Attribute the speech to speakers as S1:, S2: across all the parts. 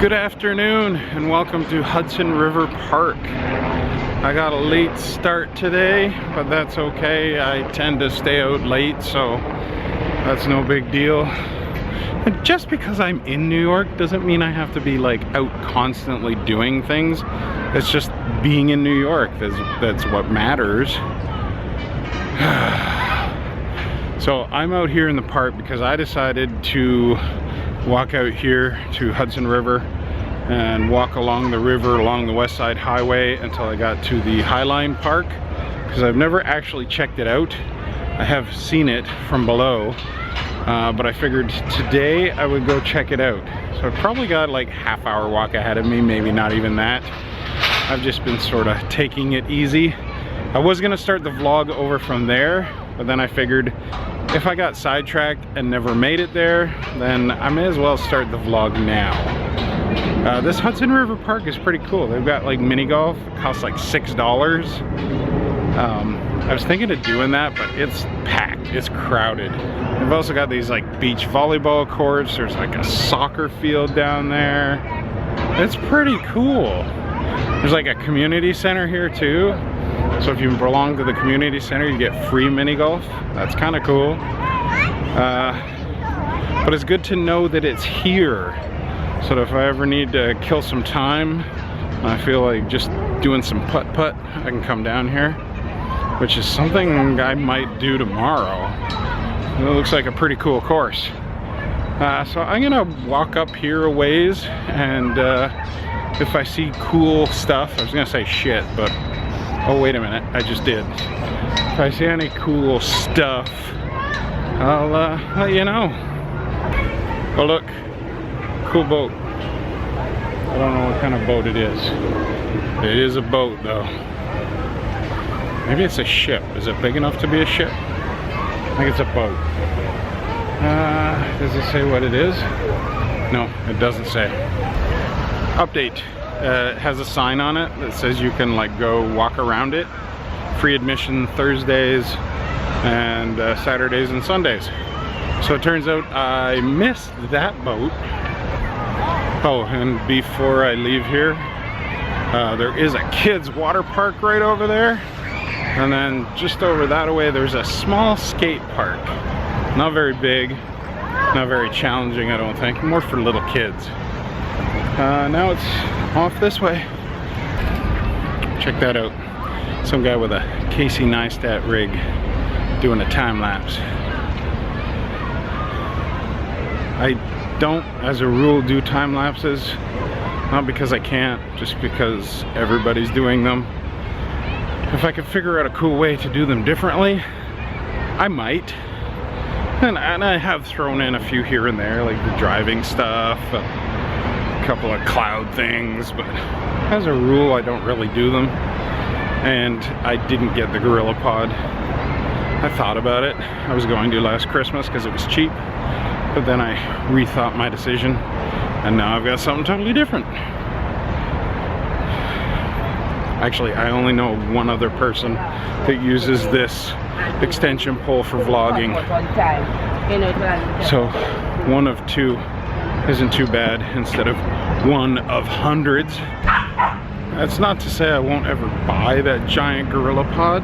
S1: Good afternoon and welcome to Hudson River Park. I got a late start today, but that's okay. I tend to stay out late, so that's no big deal. And just because I'm in New York doesn't mean I have to be like out constantly doing things. It's just being in New York, that's what matters. So I'm out here in the park because I decided to walk out here to Hudson River and walk along the river along the West Side Highway until I got to the Highline Park, because I've never actually checked it out. I have seen it from below, but I figured today I would go check it out. So I've probably got like half-hour walk ahead of me, maybe not even that. I've just been sort of taking it easy. I was gonna start the vlog over from there, but then I figured if I got sidetracked and never made it there, then I may as well start the vlog now. This Hudson River Park is pretty cool. They've got like mini golf. It costs like $6. I was thinking of doing that, but it's packed, it's crowded. They've also got these like beach volleyball courts. There's like a soccer field down there. It's pretty cool. There's like a community center here too. So if you belong to the community center, you get free mini golf. That's kind of cool. But it's good to know that it's here. So that if I ever need to kill some time, I feel like just doing some putt-putt, I can come down here, which is something I might do tomorrow. It looks like a pretty cool course. So I'm gonna walk up here a ways, and if I see cool stuff, I was gonna say shit, but oh wait a minute, I just did. If I see any cool stuff, I'll let you know. Oh look, cool boat. I don't know what kind of boat it is. It is a boat though. Maybe it's a ship. Is it big enough to be a ship? I think it's a boat. Does it say what it is? No, it doesn't say. Update. It has a sign on it that says you can like go walk around it. Free admission Thursdays and Saturdays and Sundays. So it turns out I missed that boat. Oh, and before I leave here, there is a kids water park right over there. And then just over that way, there's a small skate park. Not very big, not very challenging, I don't think. More for little kids. Now it's off this way. Check that out. Some guy with a Casey Neistat rig doing a time-lapse. I don't, as a rule, do time-lapses. Not because I can't, just because everybody's doing them. If I could figure out a cool way to do them differently, I might. And I have thrown in a few here and there, like the driving stuff, a couple of cloud things, but as a rule, I don't really do them. And I didn't get the Gorilla Pod. I thought about it. I was going to last Christmas because it was cheap, but then I rethought my decision, and now I've got something totally different. Actually, I only know one other person that uses this extension pole for vlogging. So one of two isn't too bad instead of one of hundreds. That's not to say I won't ever buy that giant Gorilla Pod,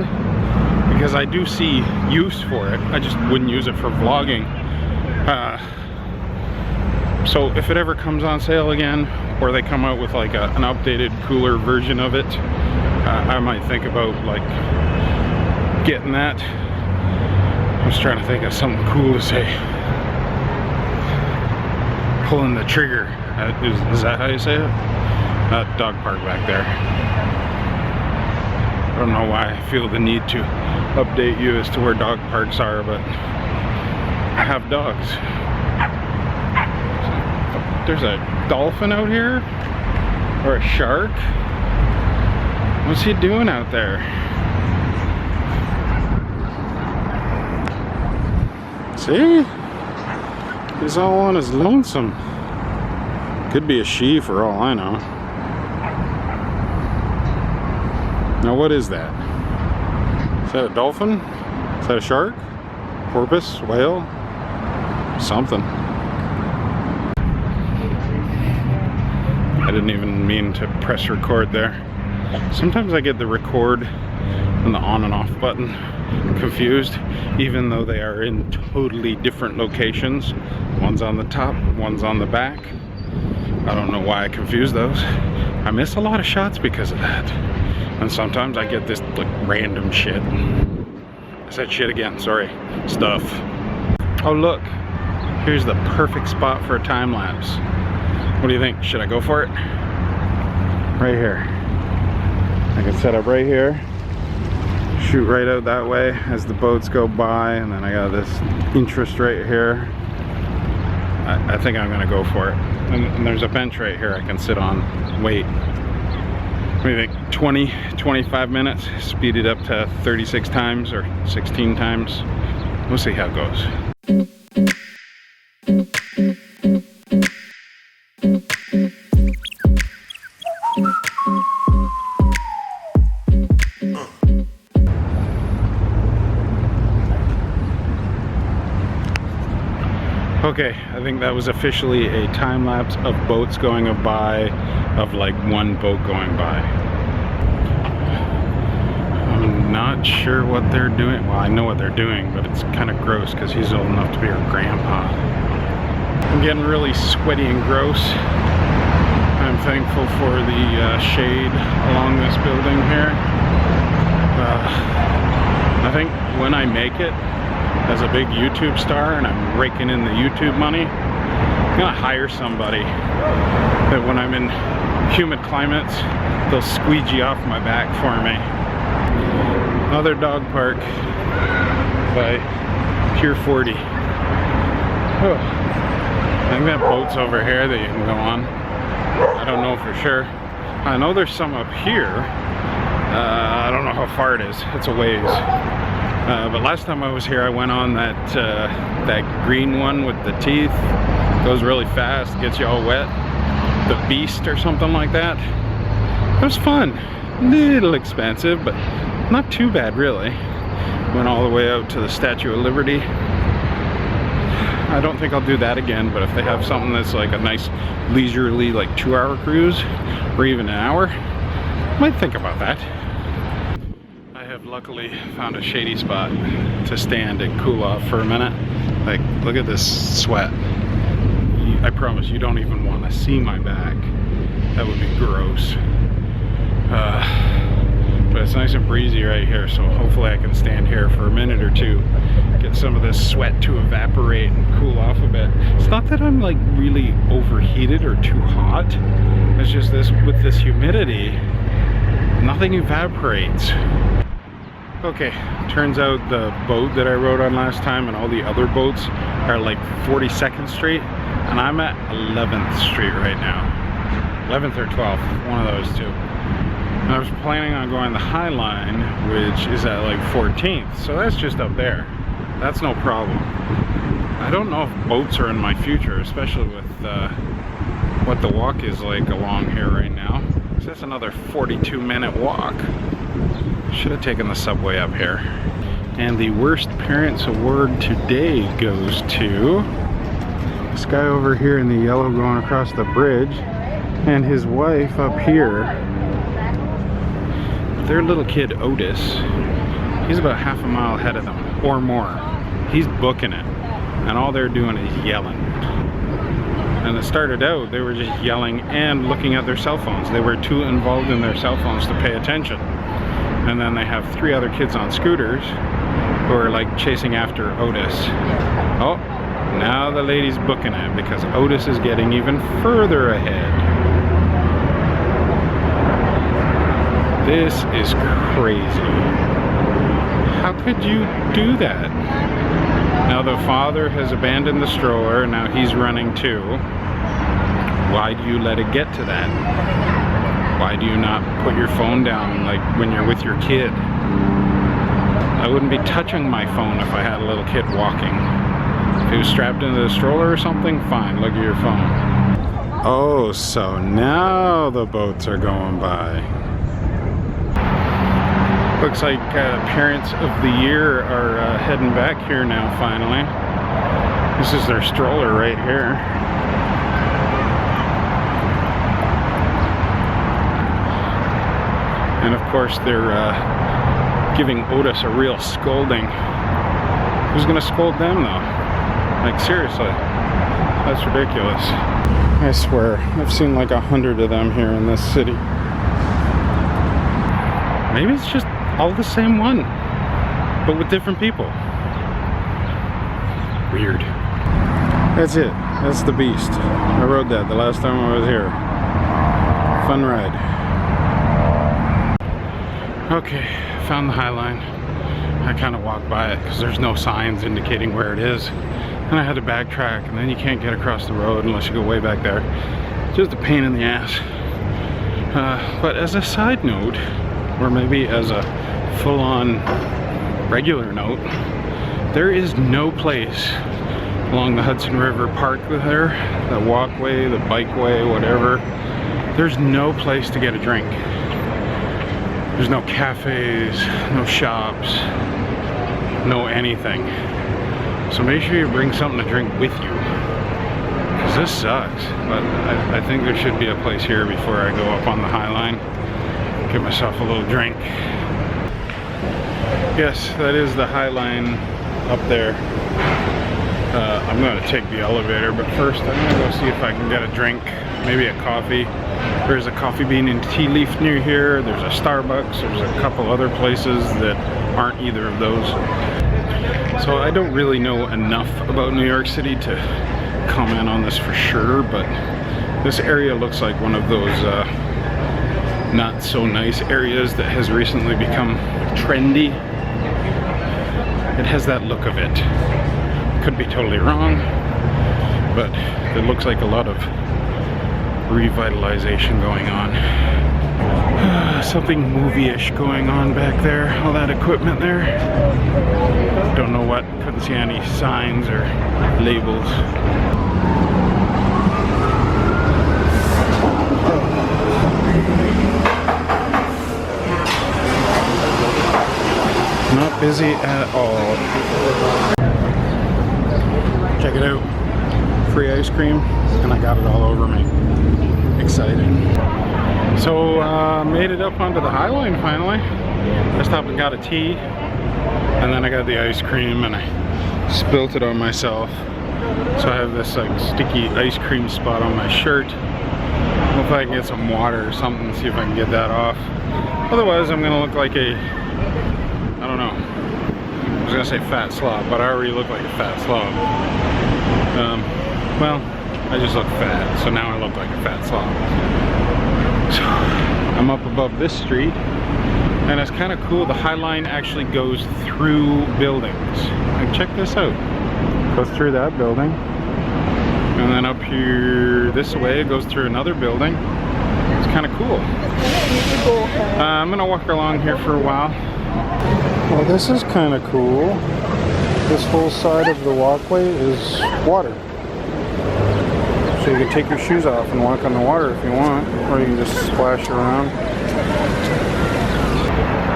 S1: because I do see use for it. I just wouldn't use it for vlogging. So if it ever comes on sale again, or they come out with like an updated, cooler version of it, I might think about like getting that. I was trying to think of something cool to say. Pulling the trigger. Is that how you say it? That dog park back there. I don't know why I feel the need to update you as to where dog parks are, but I have dogs. There's a dolphin out here? Or a shark? What's he doing out there? See? He's all on his lonesome. Could be a she for all I know. Now what is that? Is that a dolphin? Is that a shark? Porpoise? Whale? Something. didn't even mean to press record there. Sometimes I get the record and the on and off button confused, even though they are in totally different locations. One's on the top, one's on the back. I don't know why I confuse those. I miss a lot of shots because of that. And sometimes I get this like random shit. I said shit again, sorry. Stuff. Oh look, here's the perfect spot for a time lapse. What do you think? Should I go for it? Right here. I can set up right here, shoot right out that way as the boats go by, and then I got this interest right here. I think I'm gonna go for it. And there's a bench right here I can sit on, wait. What do you think? 20, 25 minutes, speed it up to 36 times or 16 times. We'll see how it goes. Okay, I think that was officially a time lapse of boats going by, of like one boat going by. I'm not sure what they're doing. Well, I know what they're doing, but it's kind of gross because he's old enough to be her grandpa. I'm getting really sweaty and gross. I'm thankful for the shade along this building here. I think when I make it as a big YouTube star and I'm raking in the YouTube money, I'm gonna hire somebody that when I'm in humid climates, they'll squeegee off my back for me. Another dog park by Pier 40. Oh, I think that boat's over here that you can go on. I don't know for sure. I know there's some up here. I don't know how far it is. It's a ways. But last time I was here, I went on that that green one with the teeth. Goes really fast, gets you all wet. The Beast or something like that. It was fun. A little expensive, but not too bad really. Went all the way out to the Statue of Liberty. I don't think I'll do that again, but if they have something that's like a nice leisurely like 2-hour cruise or even an hour, I might think about that. I have luckily found a shady spot to stand and cool off for a minute. Like, look at this sweat. I promise you don't even want to see my back. That would be gross. But it's nice and breezy right here, so hopefully I can stand here for a minute or two, get some of this sweat to evaporate and cool off a bit. It's not that I'm like really overheated or too hot. It's just this, with this humidity, nothing evaporates. Okay, turns out the boat that I rode on last time and all the other boats are like 42nd Street, and I'm at 11th Street right now. 11th or 12th, one of those two. And I was planning on going the High Line, which is at like 14th, so that's just up there. That's no problem. I don't know if boats are in my future, especially with what the walk is like along here right now. So that's another 42-minute walk. Should have taken the subway up here. And the worst parents award today goes to this guy over here in the yellow going across the bridge, and his wife up here. Their little kid Otis, he's about half a mile ahead of them or more. He's booking it, and all they're doing is yelling. And it started out, they were just yelling and looking at their cell phones. They were too involved in their cell phones to pay attention. And then they have 3 other kids on scooters who are like chasing after Otis. Oh, now the lady's booking it because Otis is getting even further ahead. This is crazy. How could you do that? Now the father has abandoned the stroller, and now he's running too. Why do you let it get to that? Why do you not put your phone down like when you're with your kid? I wouldn't be touching my phone if I had a little kid walking. If he was strapped into the stroller or something, fine, look at your phone. Oh, so now the boats are going by. Looks like parents of the year are heading back here now finally. This is their stroller right here. course, they're giving Otis a real scolding. Who's gonna scold them though? Like seriously, that's ridiculous. I swear, I've seen like 100 of them here in this city. Maybe it's just all the same one, but with different people. Weird. That's it. That's the beast. I rode that the last time I was here. Fun ride. Okay, found the High Line. I kind of walked by it because there's no signs indicating where it is. And I had to backtrack, and then you can't get across the road unless you go way back there. Just a pain in the ass. But as a side note, or maybe as a full-on regular note, there is no place along the Hudson River Park there, the walkway, the bikeway, whatever. There's no place to get a drink. There's no cafes, no shops, no anything. So make sure you bring something to drink with you, because this sucks. But I think there should be a place here before I go up on the High Line. Get myself a little drink. Yes, that is the High Line up there. I'm going to take the elevator, but first I'm going to go see if I can get a drink, maybe a coffee. There's a Coffee Bean and Tea Leaf near here. There's a Starbucks. There's a couple other places that aren't either of those. So I don't really know enough about New York City to comment on this for sure, but this area looks like one of those not so nice areas that has recently become trendy. It has that look of it. Could be totally wrong, but it looks like a lot of revitalization going on. Something movie-ish going on back there. All that equipment there. Don't know what. Couldn't see any signs or labels. Not busy at all. Check it out. Free ice cream, and I got it all over me. Exciting. So made it up onto the High Line finally. I stopped and got a tea, and then I got the ice cream, and I spilt it on myself. So I have this like sticky ice cream spot on my shirt. Hope if I can get some water or something, see if I can get that off. Otherwise, I'm gonna look like a, I don't know. I was gonna say fat slob, but I already look like a fat slob. Well, I just look fat, so now I look like a fat slob. So I'm up above this street, and it's kind of cool. The High Line actually goes through buildings. Like, check this out. Goes through that building, and then up here this way it goes through another building. It's kind of cool. I'm gonna walk along here for a while. Well, this is kind of cool. This whole side of the walkway is water. So you can take your shoes off and walk on the water if you want, or you can just splash around.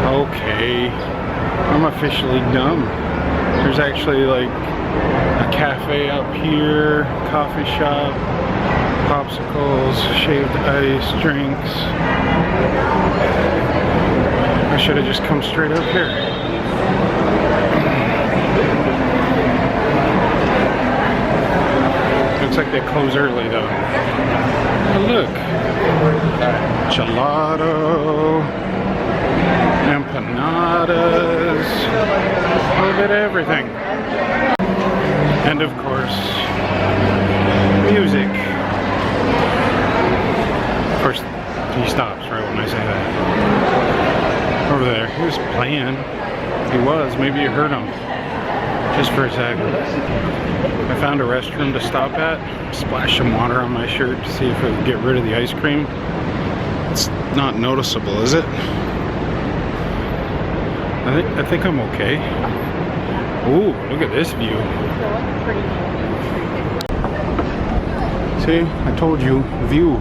S1: Okay, I'm officially dumb. There's actually like a cafe up here, coffee shop, popsicles, shaved ice, drinks. I should have just come straight up here. Looks like they close early though. Oh, look. Gelato, empanadas, a little bit of everything. And of course, music. Of course, he stops right when I say that. Over there, he was playing. He was, maybe you heard him. Just for a second. I found a restroom to stop at, splash some water on my shirt to see if it would get rid of the ice cream. It's not noticeable, is it? I think I'm okay. Ooh, look at this view. See, I told you, view.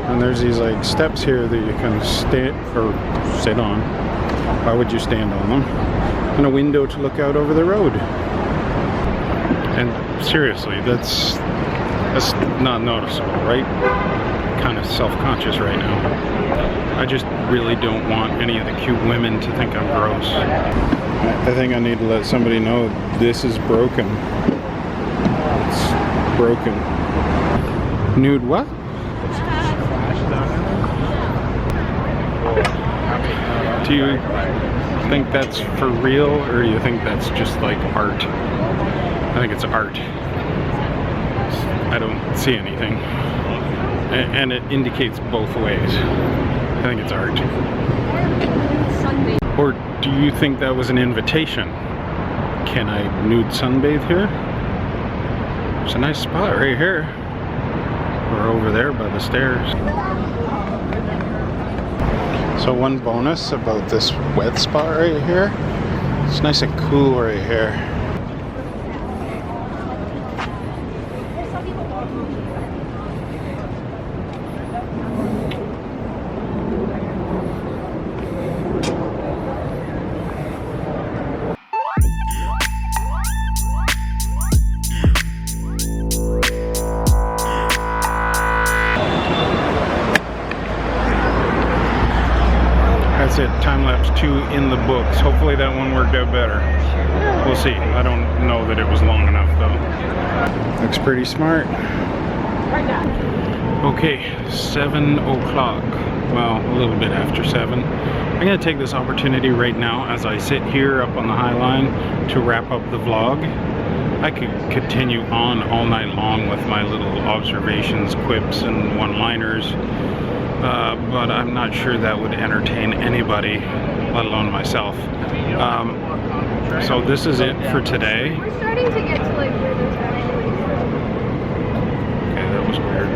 S1: And there's these like steps here that you can sit on. Why would you stand on them? And a window to look out over the road. And seriously, that's That's not noticeable, right? Kind of self-conscious right now. I just really don't want any of the cute women to think I'm gross. I think I need to let somebody know this is broken. It's broken. Nude what? Do you think that's for real, or do you think that's just like art? I think it's art. I don't see anything. And it indicates both ways. I think it's art. Or do you think that was an invitation? Can I nude sunbathe here? There's a nice spot right here. Or over there by the stairs. So one bonus about this wet spot right here, it's nice and cool right here. That's it, time-lapse 2 in the books. Hopefully that one worked out better. We'll see. I don't know that it was long enough though. Looks pretty smart. Okay, 7 o'clock. Well, a little bit after 7. I'm gonna take this opportunity right now as I sit here up on the High Line to wrap up the vlog. I could continue on all night long with my little observations, quips, and one-liners. But I'm not sure that would entertain anybody, let alone myself. So this is it for today.
S2: We're starting to get to like where there's actually.
S1: Okay, that was weird.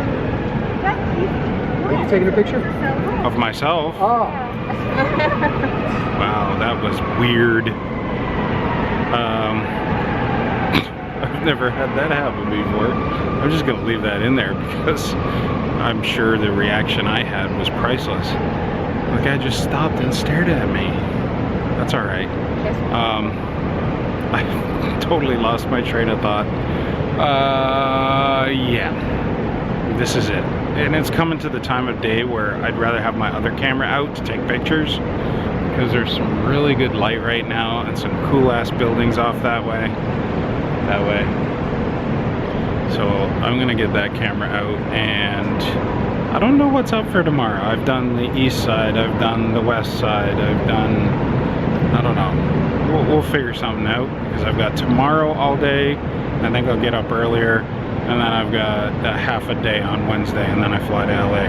S3: Are you taking a picture?
S1: Of myself?
S3: Oh.
S1: Wow, that was weird. I've never had that happen before. I'm just gonna leave that in there because I'm sure the reaction I had was priceless. The guy just stopped and stared at me. That's all right. I totally lost my train of thought. Yeah, this is it. And it's coming to the time of day where I'd rather have my other camera out to take pictures because there's some really good light right now and some cool ass buildings off that way. So I'm gonna get that camera out, and I don't know what's up for tomorrow. I've done the east side, I've done the west side, I've done, I don't know. We'll figure something out because I've got tomorrow all day. I think I'll get up earlier, and then I've got a half a day on Wednesday, and then I fly to LA.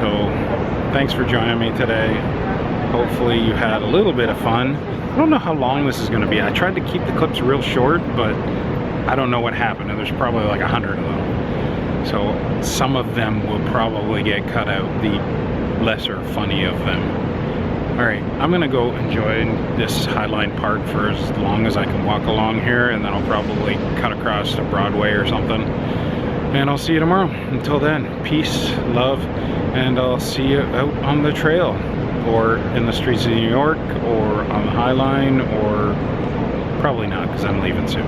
S1: So thanks for joining me today. Hopefully you had a little bit of fun. I don't know how long this is going to be. I tried to keep the clips real short, but I don't know what happened, and there's probably like 100 of them. So some of them will probably get cut out, the lesser funny of them. All right, I'm gonna go enjoy this Highline Park for as long as I can walk along here, and then I'll probably cut across to Broadway or something. And I'll see you tomorrow. Until then, peace, love, and I'll see you out on the trail, or in the streets of New York, or on the High Line, or probably not because I'm leaving soon.